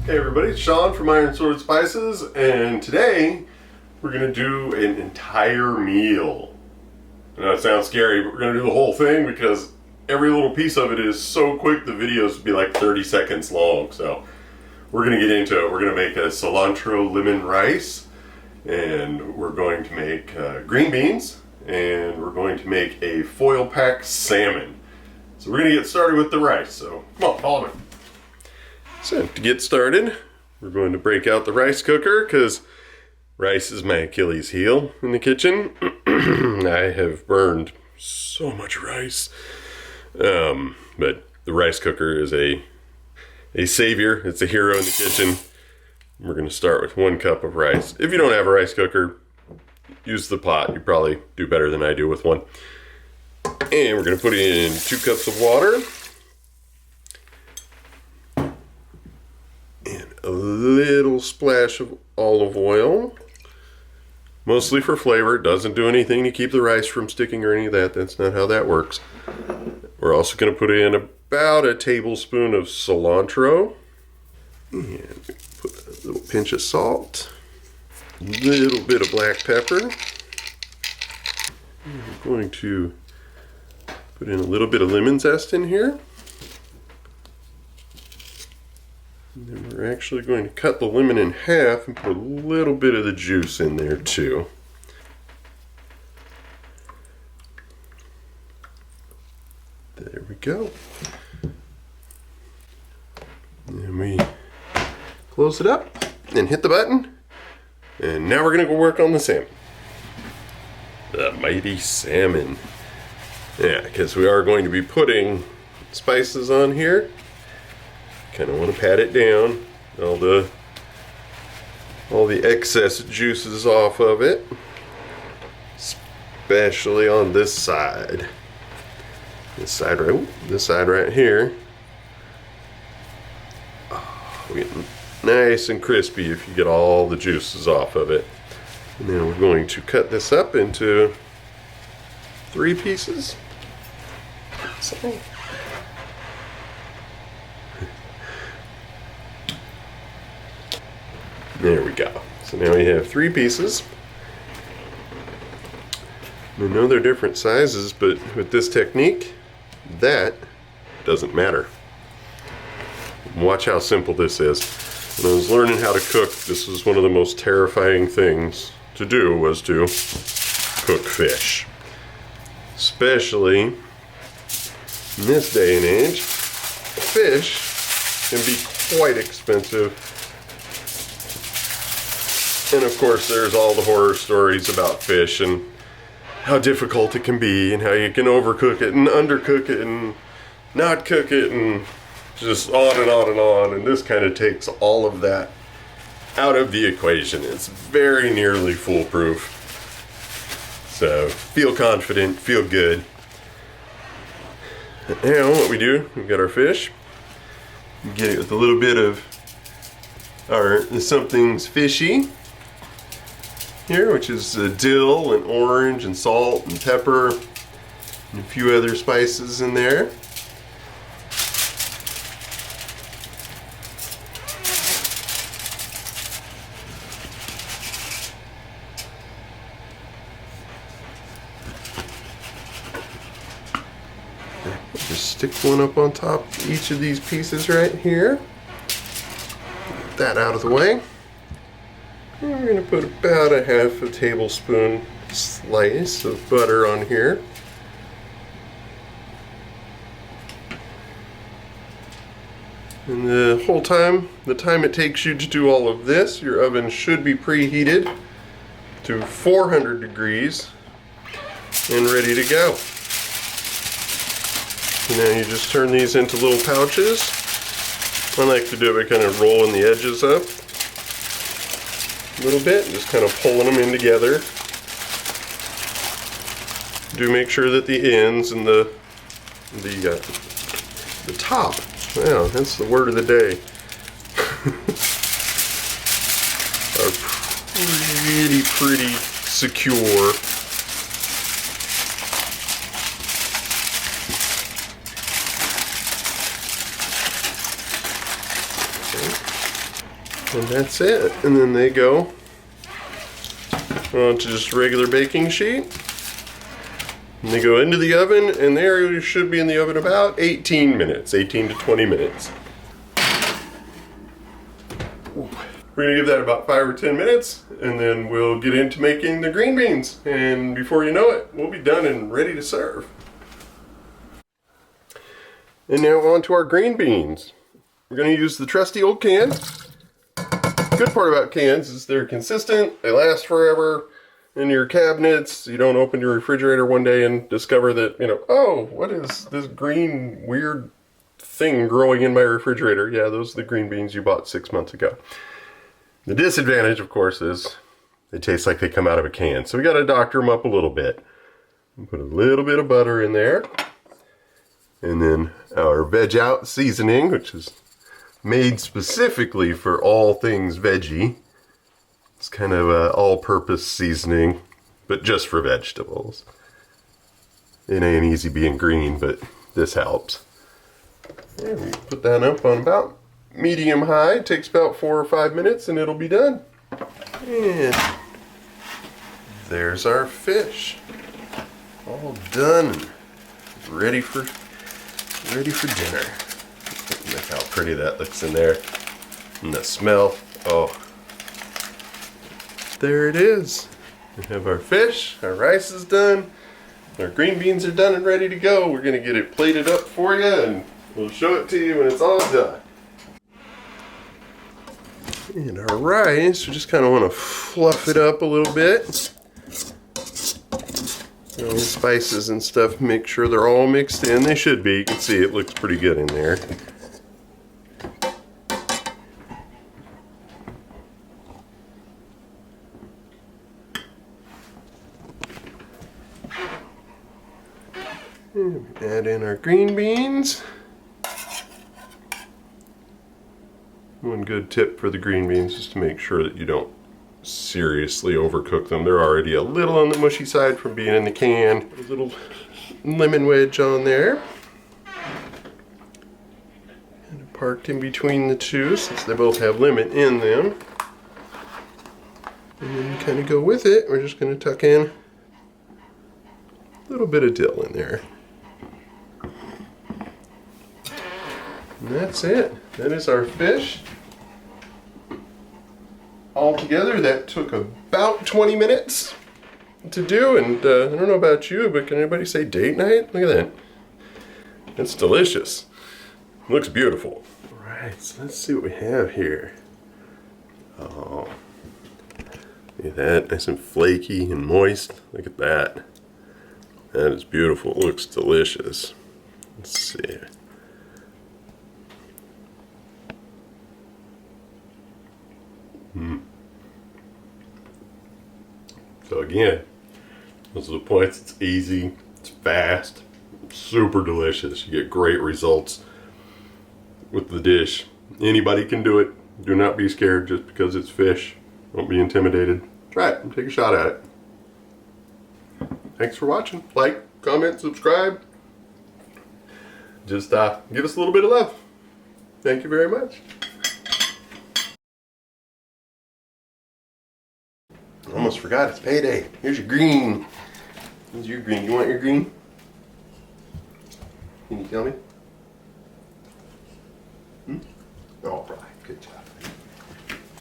Hey everybody, it's Sean from Iron Sword Spices, and today we're going to do an entire meal. I know it sounds scary, but we're going to do the whole thing because every little piece of it is so quick the videos would be like 30 seconds long. So we're going to get into it. We're going to make a cilantro lemon rice, and we're going to make green beans, and we're going to make a foil pack salmon. So we're going to get started with the rice, so come on, follow me. So to get started, we're going to break out the rice cooker because rice is my Achilles heel in the kitchen. I have burned so much rice. But the rice cooker is a savior. It's a hero in the kitchen. We're going to start with 1 cup of rice. If you don't have a rice cooker, use the pot. You probably do better than I do with one. And we're going to put in 2 cups of water. A little splash of olive oil, mostly for flavor. It doesn't do anything to keep the rice from sticking or any of that. That's not how that works. We're also going to put in about a tablespoon of cilantro, and put a little pinch of salt, a little bit of black pepper. And we're going to put in a little bit of lemon zest in here. And then we're actually going to cut the lemon in half and put a little bit of the juice in there too. There we go. And we close it up and hit the button. And now we're going to go work on the salmon. The mighty salmon. Yeah, because we are going to be putting spices on here. Kind of want to pat it down, all the excess juices off of it, especially on this side. This side right here. Oh, we get nice and crispy if you get all the juices off of it. And then we're going to cut this up into 3 pieces. So, there we go. So now we have 3 pieces. I know they're different sizes, but with this technique, that doesn't matter. Watch how simple this is. When I was learning how to cook, this was one of the most terrifying things to do, was to cook fish. Especially in this day and age, fish can be quite expensive. And of course there's all the horror stories about fish and how difficult it can be and how you can overcook it and undercook it and not cook it and just on and on and on. And this kind of takes all of that out of the equation. It's very nearly foolproof. So feel confident, feel good. Now what we do, we've got our fish. We get it with a little bit of our something's fishy here, which is dill and orange and salt and pepper and a few other spices in there. Just stick one up on top of each of these pieces right here. Get that out of the way. And we're going to put about a half a tablespoon slice of butter on here. And the whole time, the time it takes you to do all of this, your oven should be preheated to 400 degrees and ready to go. And now you just turn these into little pouches. I like to do it by kind of rolling the edges up a little bit, just kind of pulling them in together. Do make sure that the ends and the top, yeah, that's the word of the day, are pretty secure. And that's it. And then they go onto just a regular baking sheet. And they go into the oven, and they should be in the oven about 18 minutes, 18 to 20 minutes. We're gonna give that about 5 or 10 minutes, and then we'll get into making the green beans. And before you know it, we'll be done and ready to serve. And now on to our green beans. We're gonna use the trusty old can. Good part about cans is they're consistent, they last forever in your cabinets. You don't open your refrigerator one day and discover that, oh, what is this green weird thing growing in my refrigerator? Yeah, those are the green beans you bought 6 months ago. The disadvantage, of course, is they taste like they come out of a can. So we got to doctor them up a little bit. Put a little bit of butter in there. And then our Veg Out seasoning, which is made specifically for all things veggie. It's kind of an all-purpose seasoning, but just for vegetables. It ain't easy being green, but this helps. And we put that up on about medium high. It takes about 4 or 5 minutes and it'll be done. And there's our fish. All done and ready for dinner. Look how pretty that looks in there. And the smell. Oh. There it is. We have our fish, our rice is done, our green beans are done and ready to go. We're gonna get it plated up for you and we'll show it to you when it's all done. And our rice, we just kind of want to fluff it up a little bit. All the spices and stuff, make sure they're all mixed in. They should be. You can see it looks pretty good in there. And add in our green beans. One good tip for the green beans is to make sure that you don't seriously overcook them. They're already a little on the mushy side from being in the can. A little lemon wedge on there. And parked in between the two since they both have lemon in them. And then you kind of go with it. We're just going to tuck in a little bit of dill in there. And that's it. That is our fish. Altogether, that took about 20 minutes to do, and I don't know about you, but can anybody say date night? Look at that. That's delicious. Looks beautiful. All right, so let's see what we have here. Oh, look at that, nice and flaky and moist. Look at that. That is beautiful. It looks delicious. Let's see. So again, those are the points. It's easy, it's fast, super delicious. You get great results with the dish. Anybody can do it. Do not be scared just because it's fish. Don't be intimidated. Try it and take a shot at it. Thanks for watching. Like, comment, subscribe. Just give us a little bit of love. Thank you very much. Almost forgot it's payday. Here's your green. Here's your green. You want your green? Can you tell me?